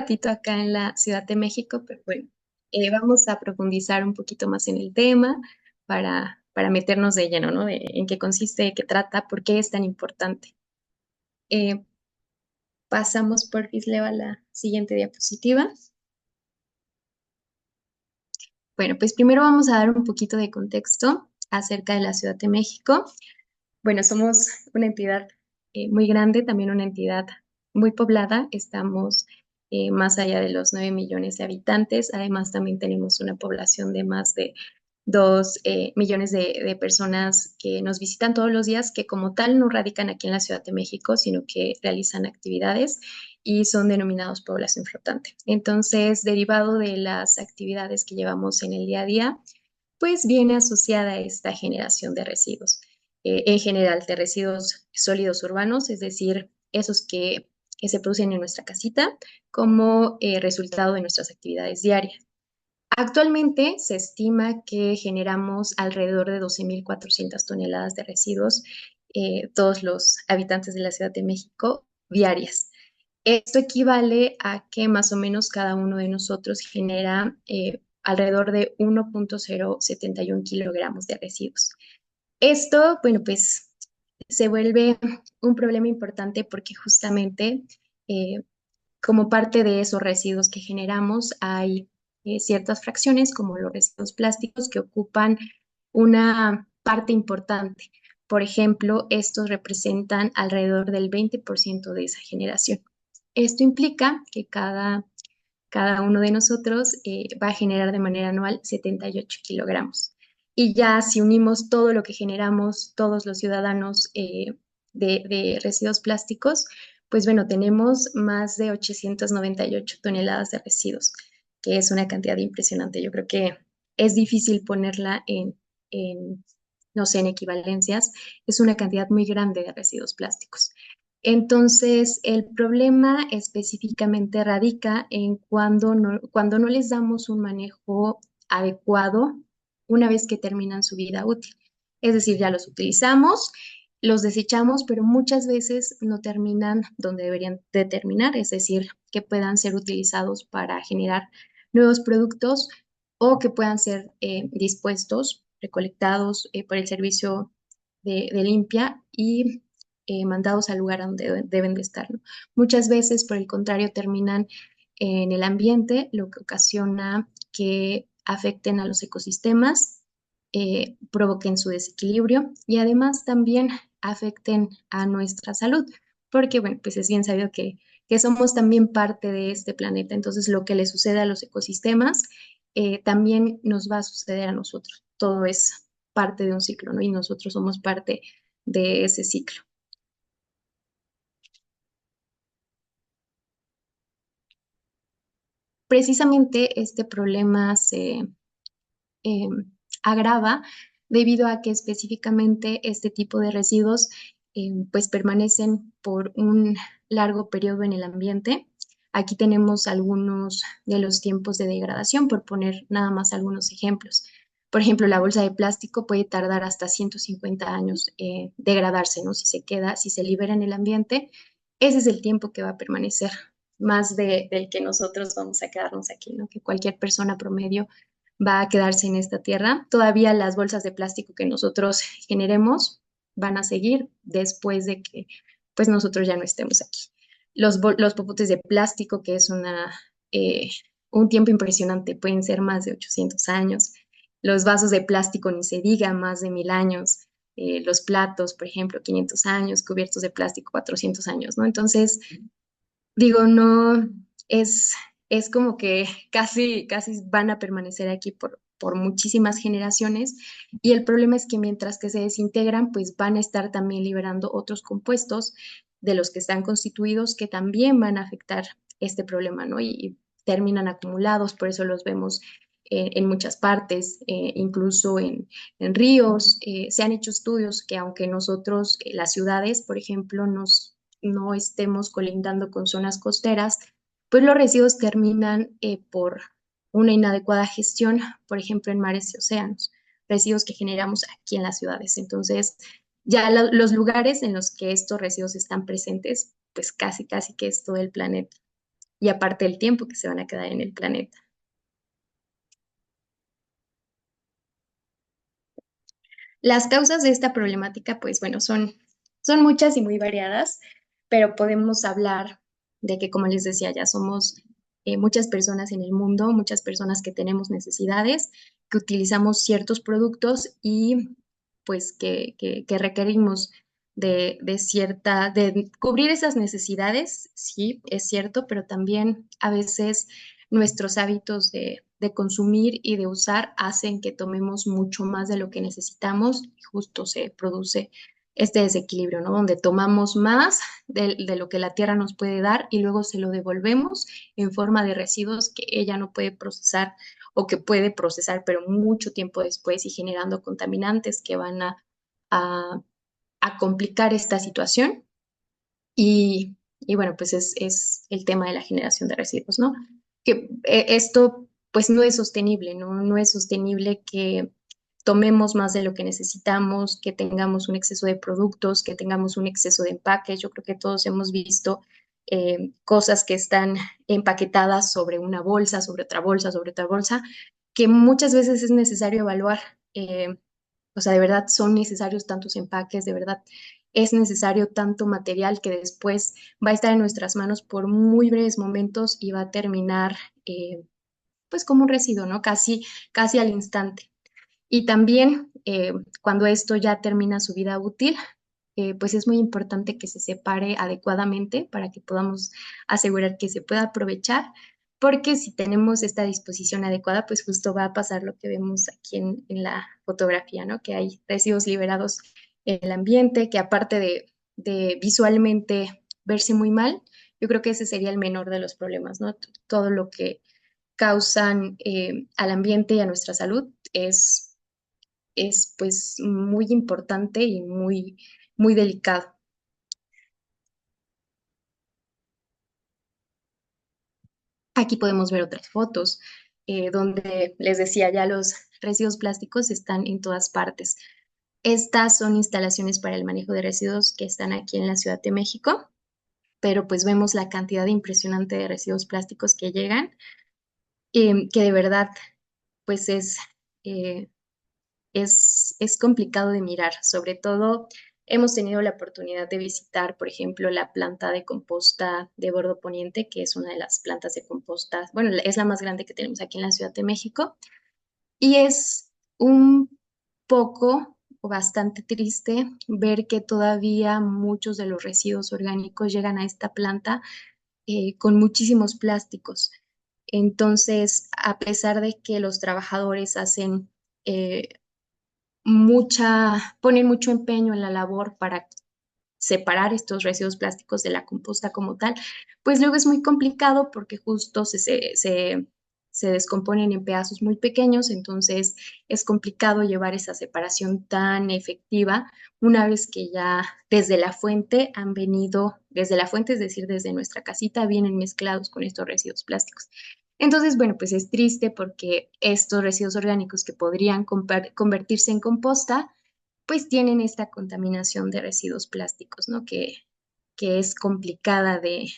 ratito acá en la Ciudad de México, pero bueno, vamos a profundizar un poquito más en el tema para meternos de lleno, ¿no? En qué consiste, de qué trata, por qué es tan importante. Eh, Pasamos por Leo a la siguiente diapositiva. Bueno, pues primero vamos a dar un poquito de contexto acerca de la Ciudad de México. Bueno, somos una entidad muy grande, también una entidad muy poblada. Estamos más allá de los 9 millones de habitantes. Además, también tenemos una población de más de 2 millones de personas que nos visitan todos los días, que como tal no radican aquí en la Ciudad de México, sino que realizan actividades y son denominados población flotante. Entonces, derivado de las actividades que llevamos en el día a día, pues viene asociada a esta generación de residuos. En general, de residuos sólidos urbanos, es decir, esos que se producen en nuestra casita como resultado de nuestras actividades diarias. Actualmente se estima que generamos alrededor de 12.400 toneladas de residuos, todos los habitantes de la Ciudad de México, diarias. Esto equivale a que más o menos cada uno de nosotros genera alrededor de 1,071 kilogramos de residuos. Esto, bueno, pues se vuelve un problema importante porque justamente eh, como parte de esos residuos que generamos hay ciertas fracciones como los residuos plásticos que ocupan una parte importante. Por ejemplo, estos representan alrededor del 20% de esa generación. Esto implica que cada uno de nosotros va a generar de manera anual 78 kilogramos. Y ya si unimos todo lo que generamos todos los ciudadanos de residuos plásticos, pues bueno, tenemos más de 898 toneladas de residuos, que es una cantidad impresionante. Yo creo que es difícil ponerla no sé, en equivalencias. Es una cantidad muy grande de residuos plásticos. Entonces, el problema específicamente radica en cuando no les damos un manejo adecuado una vez que terminan su vida útil. Es decir, ya los utilizamos, los desechamos, pero muchas veces no terminan donde deberían de terminar, es decir, que puedan ser utilizados para generar nuevos productos o que puedan ser dispuestos, recolectados por el servicio de limpia y mandados al lugar a donde deben de estar, ¿no? Muchas veces, por el contrario, terminan en el ambiente, lo que ocasiona que afecten a los ecosistemas, provoquen su desequilibrio y además también afecten a nuestra salud, porque, bueno, pues es bien sabido que somos también parte de este planeta, entonces lo que le sucede a los ecosistemas también nos va a suceder a nosotros. Todo es parte de un ciclo, ¿no? Y nosotros somos parte de ese ciclo. Precisamente este problema se eh, agrava debido a que específicamente este tipo de residuos pues permanecen por un largo periodo en el ambiente. Aquí tenemos algunos de los tiempos de degradación, por poner nada más algunos ejemplos. Por ejemplo, la bolsa de plástico puede tardar hasta 150 años degradarse, ¿no? Si se queda, si se libera en el ambiente, ese es el tiempo que va a permanecer, más del que nosotros vamos a quedarnos aquí, ¿no? Que cualquier persona promedio va a quedarse en esta tierra. Todavía las bolsas de plástico que nosotros generemos van a seguir después de que pues nosotros ya no estemos aquí. Los popotes de plástico, que es un tiempo impresionante, pueden ser más de 800 años. Los vasos de plástico, ni se diga, más de 1000 años. Los platos, por ejemplo, 500 años, cubiertos de plástico, 400 años, ¿no? Entonces, digo, no, es, es como que casi van a permanecer aquí por muchísimas generaciones y el problema es que mientras que se desintegran, pues van a estar también liberando otros compuestos de los que están constituidos que también van a afectar este problema, ¿no? Y terminan acumulados, por eso los vemos en muchas partes, incluso en ríos. Se han hecho estudios que aunque nosotros, las ciudades, por ejemplo, no estemos colindando con zonas costeras, pues los residuos terminan por una inadecuada gestión, por ejemplo, en mares y océanos, residuos que generamos aquí en las ciudades. Entonces, ya los lugares en los que estos residuos están presentes, pues casi que es todo el planeta. y aparte el tiempo que se van a quedar en el planeta. Las causas de esta problemática, pues bueno, son muchas y muy variadas, pero podemos hablar de que, como les decía, ya somos muchas personas en el mundo, muchas personas que tenemos necesidades, que utilizamos ciertos productos y pues que requerimos de cubrir esas necesidades, sí, es cierto, pero también a veces nuestros hábitos de consumir y de usar hacen que tomemos mucho más de lo que necesitamos y justo se produce este desequilibrio, ¿no? Donde tomamos más de lo que la tierra nos puede dar y luego se lo devolvemos en forma de residuos que ella no puede procesar o que puede procesar, pero mucho tiempo después y generando contaminantes que van a, a complicar esta situación. Y bueno, pues es el tema de la generación de residuos, ¿no? Que esto pues no es sostenible, ¿no? No es sostenible que tomemos más de lo que necesitamos, que tengamos un exceso de productos, que tengamos un exceso de empaques. Yo creo que todos hemos visto cosas que están empaquetadas sobre una bolsa, sobre otra bolsa, sobre otra bolsa, que muchas veces es necesario evaluar. eh, o sea, de verdad son necesarios tantos empaques, de verdad es necesario tanto material que después va a estar en nuestras manos por muy breves momentos y va a terminar pues como un residuo, ¿no? Casi al instante. Y también cuando esto ya termina su vida útil, pues es muy importante que se separe adecuadamente para que podamos asegurar que se pueda aprovechar, porque si tenemos esta disposición adecuada, pues justo va a pasar lo que vemos aquí en la fotografía, ¿no? Que hay residuos liberados en el ambiente, que aparte de visualmente verse muy mal, yo creo que ese sería el menor de los problemas, ¿no? Todo lo que causan al ambiente y a nuestra salud es pues muy importante y muy delicado. Aquí podemos ver otras fotos donde les decía ya los residuos plásticos están en todas partes. Estas son instalaciones para el manejo de residuos que están aquí en la Ciudad de México, pero pues vemos la cantidad impresionante de residuos plásticos que llegan, que de verdad pues eh, es complicado de mirar. Sobre todo, hemos tenido la oportunidad de visitar, por ejemplo, la planta de composta de Bordo Poniente, que es una de las plantas de composta, bueno, es la más grande que tenemos aquí en la Ciudad de México, y es un poco o bastante triste ver que todavía muchos de los residuos orgánicos llegan a esta planta con muchísimos plásticos. Entonces, a pesar de que los trabajadores hacen eh, ponen mucho empeño en la labor para separar estos residuos plásticos de la composta como tal, pues luego es muy complicado porque justo se descomponen en pedazos muy pequeños, entonces es complicado llevar esa separación tan efectiva una vez que ya desde la fuente han venido, desde la fuente, es decir, desde nuestra casita, vienen mezclados con estos residuos plásticos. Entonces, bueno, pues es triste porque estos residuos orgánicos que podrían convertirse en composta, pues tienen esta contaminación de residuos plásticos, ¿no? Que es complicada de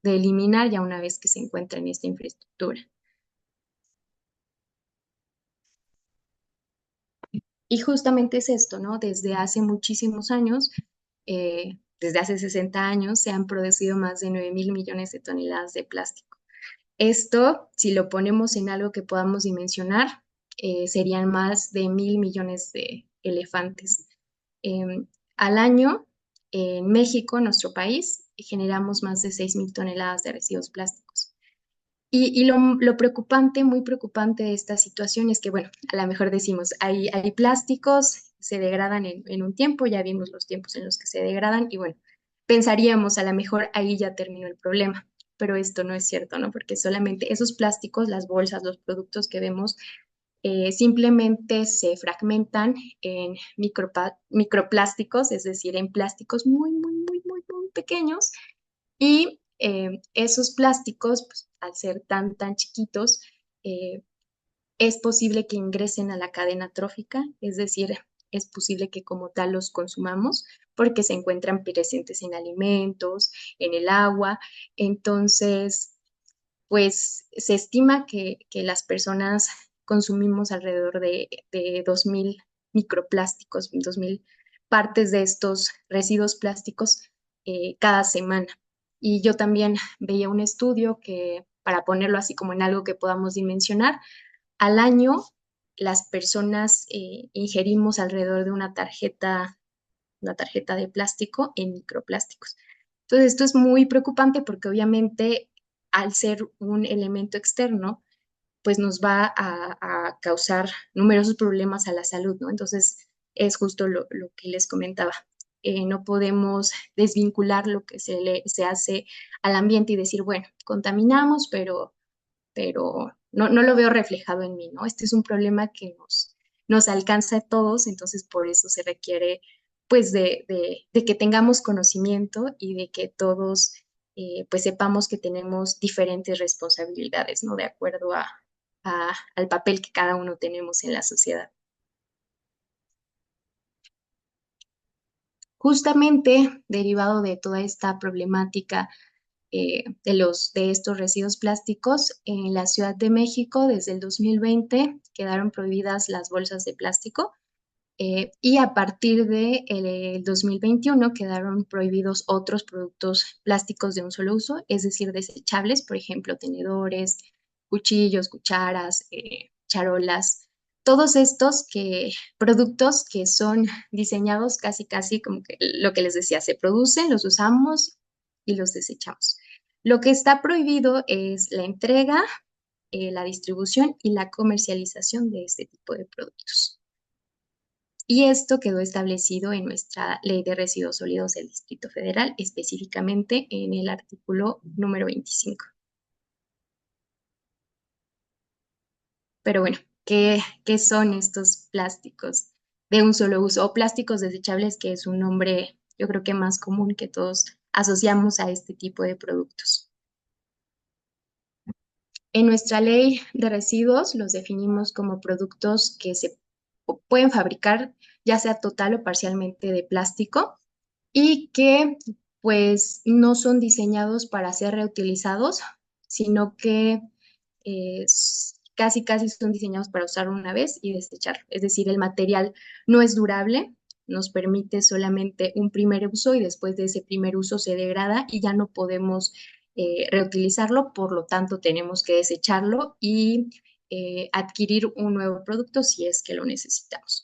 eliminar ya una vez que se encuentra en esta infraestructura. Y justamente es esto, ¿no? Desde hace muchísimos años, desde hace 60 años, se han producido más de 9.000 millones de toneladas de plástico. Esto, si lo ponemos en algo que podamos dimensionar, serían más de 1.000 millones de elefantes. Al año, en México, nuestro país, generamos más de 6.000 toneladas de residuos plásticos. Y lo preocupante, muy preocupante de esta situación es que, bueno, a lo mejor decimos, hay plásticos, se degradan en un tiempo, ya vimos los tiempos en los que se degradan y bueno, pensaríamos a lo mejor ahí ya terminó el problema, pero esto no es cierto, ¿no? Porque solamente esos plásticos, las bolsas, los productos que vemos, simplemente se fragmentan en microplásticos, es decir, en plásticos muy pequeños y esos plásticos, pues, al ser tan chiquitos, eh, es posible que ingresen a la cadena trófica, es decir, es posible que como tal los consumamos porque se encuentran presentes en alimentos, en el agua. Entonces, pues se estima que las personas consumimos alrededor de 2.000 microplásticos, 2.000 partes de estos residuos plásticos cada semana. Y yo también veía un estudio que, para ponerlo así como en algo que podamos dimensionar, al año las personas ingerimos alrededor de una tarjeta de plástico en microplásticos. Entonces, esto es muy preocupante porque obviamente al ser un elemento externo, pues nos va a causar numerosos problemas a la salud, ¿no? Entonces, es justo lo que les comentaba. No podemos desvincular lo que se hace al ambiente y decir, bueno, contaminamos, pero no lo veo reflejado en mí, ¿no? Este es un problema que nos alcanza a todos, entonces por eso se requiere pues de que tengamos conocimiento y de que todos pues sepamos que tenemos diferentes responsabilidades, ¿no? De acuerdo al papel que cada uno tenemos en la sociedad. Justamente derivado de toda esta problemática de estos residuos plásticos, en la Ciudad de México desde el 2020 quedaron prohibidas las bolsas de plástico y a partir de el 2021 quedaron prohibidos otros productos plásticos de un solo uso, es decir, desechables, por ejemplo, tenedores, cuchillos, cucharas, charolas, todos estos productos que son diseñados casi casi como que lo que les decía, se producen, los usamos y los desechamos. Lo que está prohibido es la entrega, la distribución y la comercialización de este tipo de productos. Y esto quedó establecido en nuestra Ley de Residuos Sólidos del Distrito Federal, específicamente en el artículo número 25. Pero bueno, ¿qué son estos plásticos de un solo uso o plásticos desechables, que es un nombre yo creo que más común que todos asociamos a este tipo de productos? En nuestra ley de residuos los definimos como productos que se pueden fabricar ya sea total o parcialmente de plástico y que pues no son diseñados para ser reutilizados, sino que casi casi son diseñados para usar una vez y desechar. Es decir, el material no es durable, nos permite solamente un primer uso y después de ese primer uso se degrada y ya no podemos reutilizarlo, por lo tanto tenemos que desecharlo y adquirir un nuevo producto si es que lo necesitamos.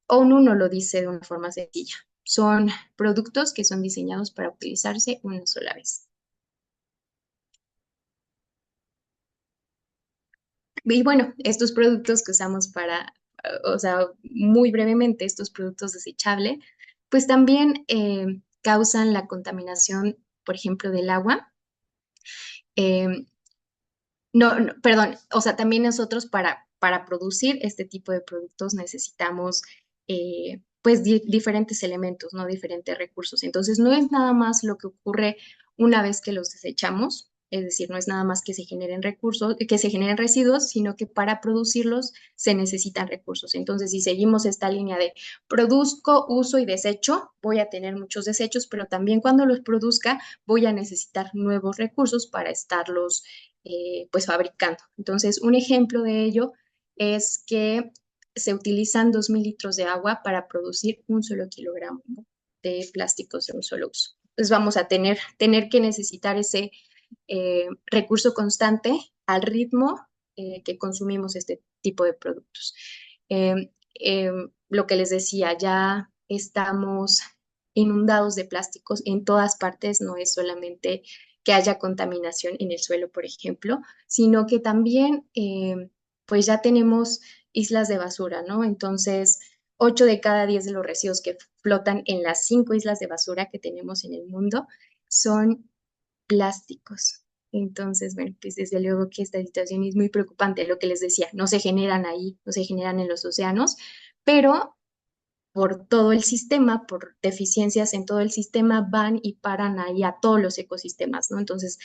ONU no lo dice de una forma sencilla. Son productos que son diseñados para utilizarse una sola vez. Y bueno, estos productos que usamos o sea, muy brevemente, estos productos desechables, pues también causan la contaminación, por ejemplo, del agua. Eh, perdón, o sea, también nosotros para producir este tipo de productos necesitamos pues diferentes elementos, ¿no? Diferentes recursos. Entonces, no es nada más lo que ocurre una vez que los desechamos, es decir, no es nada más que se generen recursos, que se generen residuos, sino que para producirlos se necesitan recursos. Entonces, si seguimos esta línea de produzco, uso y desecho, voy a tener muchos desechos, pero también cuando los produzca voy a necesitar nuevos recursos para estarlos pues fabricando. Entonces, un ejemplo de ello es que se utilizan 2.000 litros de agua para producir un solo kilogramo, ¿no?, de plásticos de un solo uso. Entonces vamos a tener que necesitar ese recurso constante al ritmo que consumimos este tipo de productos. Eh, lo que les decía, ya estamos inundados de plásticos en todas partes, no es solamente que haya contaminación en el suelo, por ejemplo, sino que también pues ya tenemos islas de basura, ¿no? Entonces, 8 de cada 10 de los residuos que flotan en las 5 islas de basura que tenemos en el mundo son plásticos. Entonces, bueno, pues desde luego que esta situación es muy preocupante, lo que les decía, no se generan ahí, no se generan en los océanos, pero por todo el sistema, por deficiencias en todo el sistema, van y paran ahí a todos los ecosistemas, ¿no? Entonces,